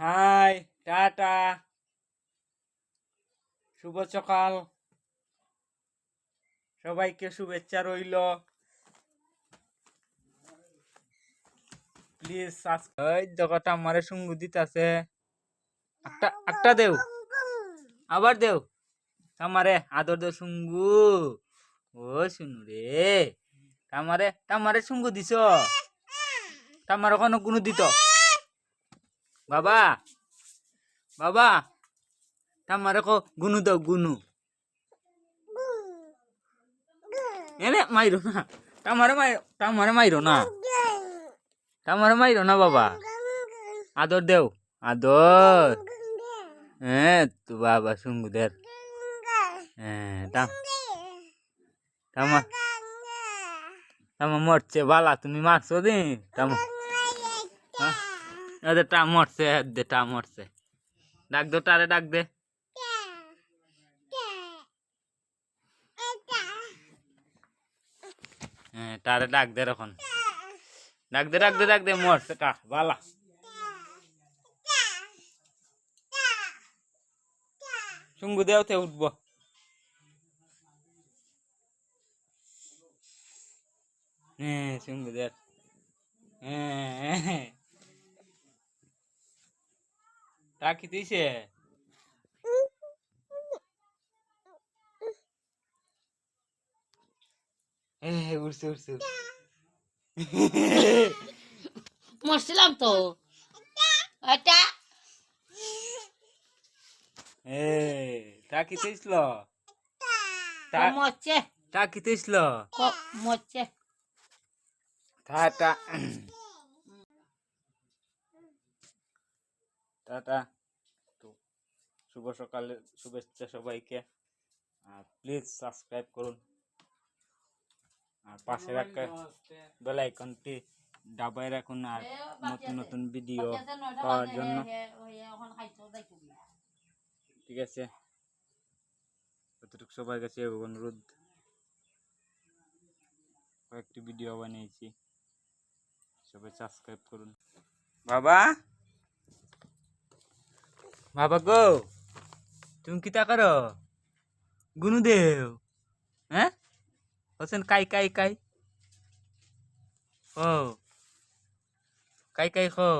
High, tata, শুভ সকাল, সবাইকে শুভেচ্ছা রইল। Please subscribe. জগৎ আমারে সঙ্গ দিতাছে। একটা দেও, আবার দেও, আমারে আদর দেও সঙ্গু। ও শুনু রে, তামারে সঙ্গ দিছ, তামার ওখানে গুনু দিত। বাবা বাবা, তামারে কো গুনু দাও, গুনু। এনে মাইরো না, তামারে মাইরো না, তামারে মাইরো না বাবা। আদর দেও, আদর। হ্যাঁ তো বাবা সঙ্গুদের। হ্যাঁ তামা তামা মরছে বালা, তুমি মারছো দি তামা। টা মরছে, টা মরছে। ডাক দো, টারে ডাক দে। হ্যাঁ তারে ডাক দে, এখন ডাক দে মরছে টা বালা। সঙ্গু দেওতে উঠবো। হ্যাঁ সঙ্গু দেয়। হ্যাঁ টাকি দিছে। উঠছে উঠছে। মরছিলাম তো এটা টাকি দিছিল, মরছে টাকি দিছিল। মরছে টাটা টাটা। তো শুভ সকালে শুভেচ্ছা সবাইকে। আর প্লিজ সাবস্ক্রাইব করুন, আর পাশে রাখা বেল আইকনটি দাবাই রাখুন, আর নতুন নতুন ভিডিও পাওয়ার জন্য। ঠিক আছে, যতটুকু সবার কাছে অনুরোধ। কয়েকটি ভিডিও বানিয়েছি, সবাই সাবস্ক্রাইব করুন। বাবা বাবা গো, তুমি কি তা করো? গুনু দেও। হ্যাঁ হোসেন, কাই কাই কাই ও কাই কাই খো।